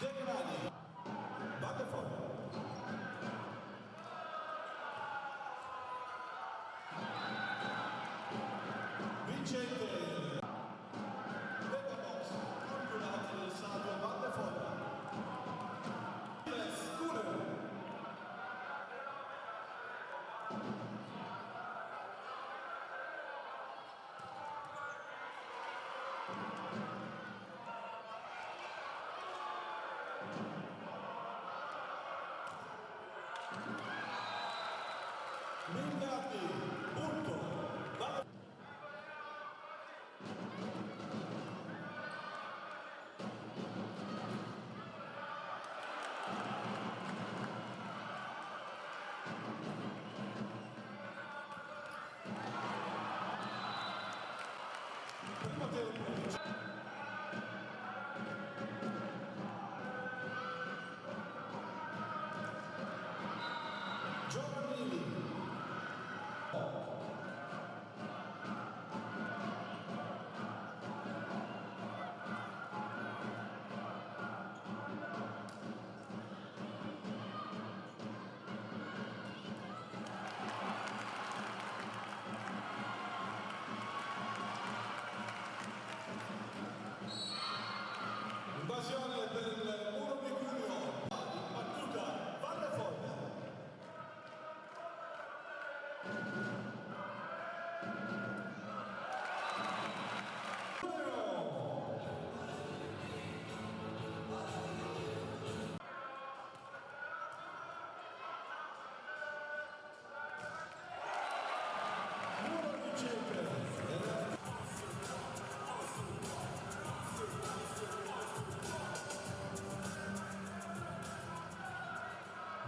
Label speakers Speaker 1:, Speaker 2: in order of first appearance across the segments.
Speaker 1: De Grani, Valle fuori. Vincente, Lega Box, campionato del Salvo, Valle fuori. Scooter. Mingatti, punto, Valle. Primo tempo. Giovanni. Invasione per il muro di Cuneo, battuta, Valle Foglia. Muro vincente.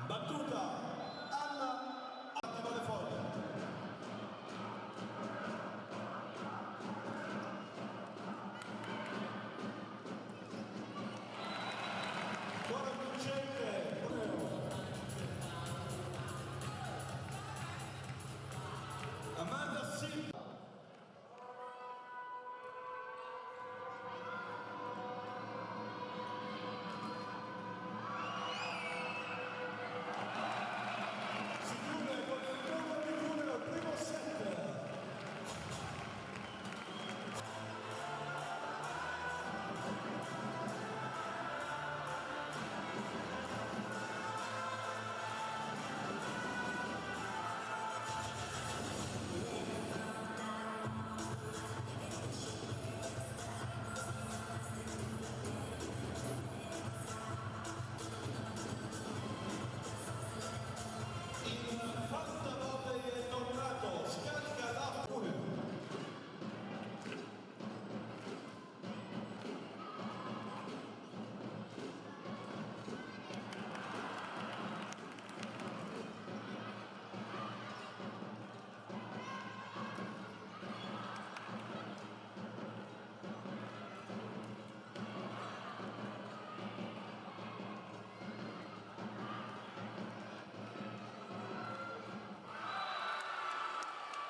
Speaker 1: Battuta, Anna, Valle Foglia. Buona vincente. Amanda Silva. Si chiude con il gol di Cuneo, il primo set. Il fantavolei è tornato, scarica la Cuneo.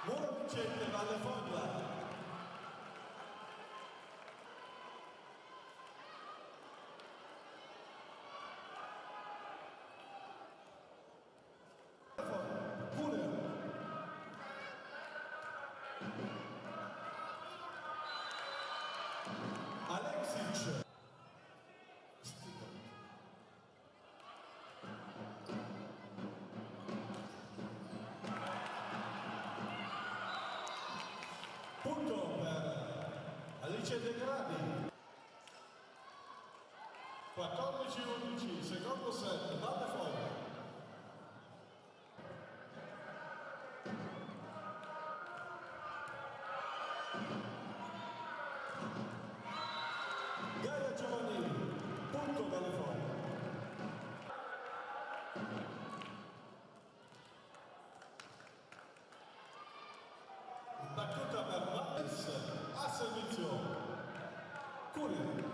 Speaker 1: Muro vincente, Valle Foglia. Cuneo. Alexic. Punto per Alice De Grani. 14-11, secondo set, Valle Foglia. Gaia Giovannini, punto Valle Foglia. Battuta per Valles, a servizio Cuneo.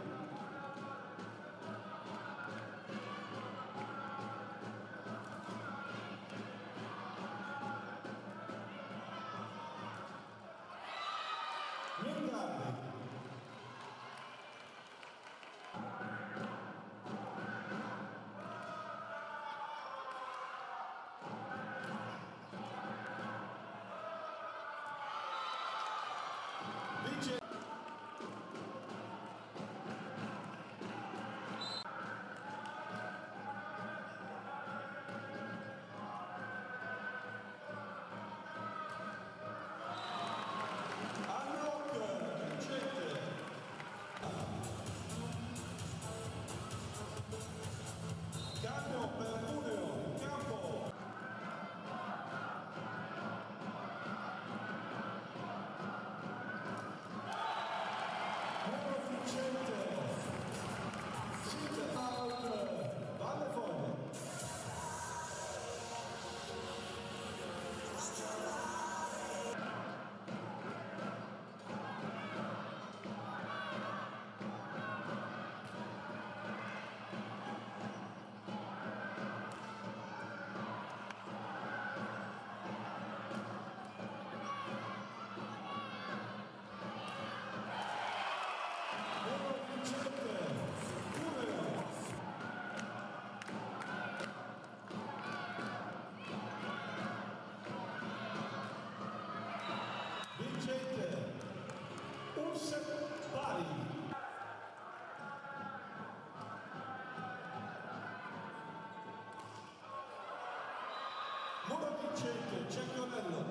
Speaker 1: vincente, Cecconello.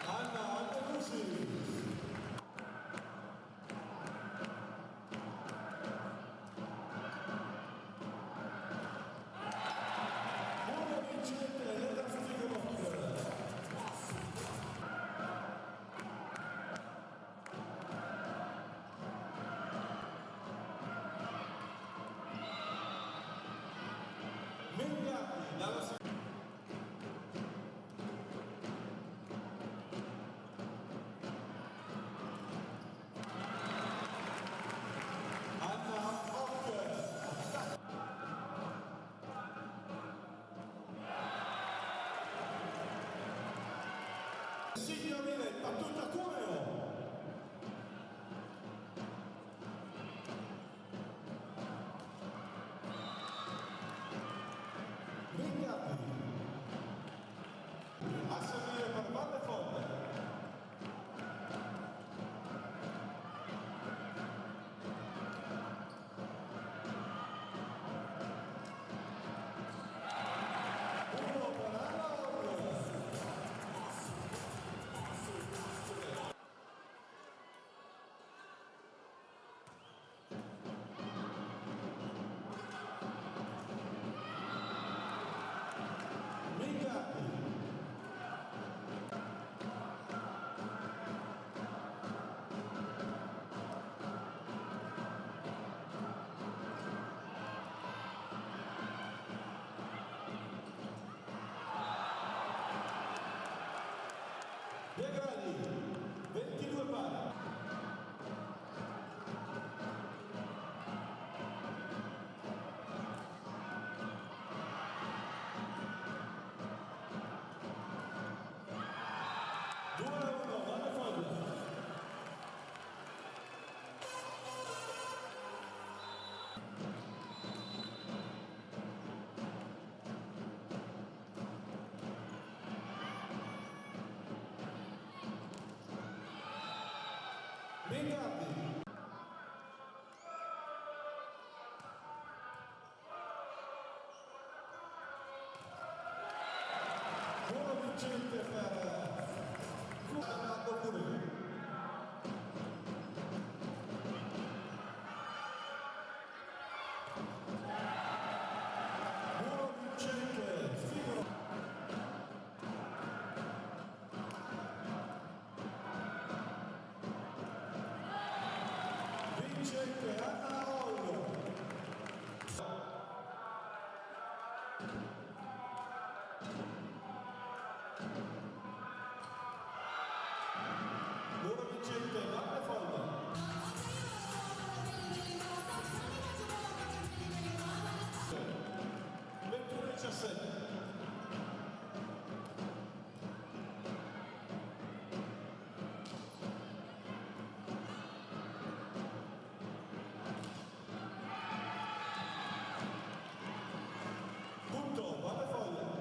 Speaker 1: Anna Lusi. Mengati dalla Anna Hocker. Signorina battuta Cuneo. Mengati. A seguire per Valle Fonte. Piegali, 22 pari. Mengati. Buono vincente per Fernando Cuneo. Buono vincente Figaro. Vincente Anna Ollo. Buono vincente Valle Fonte. 21-17. Punto, Valle Foglia.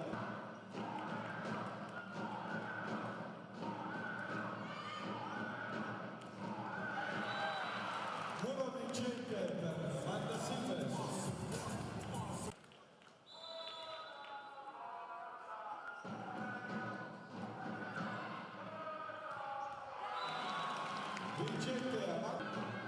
Speaker 1: Buono vincente per Magda Silvers. Vincente a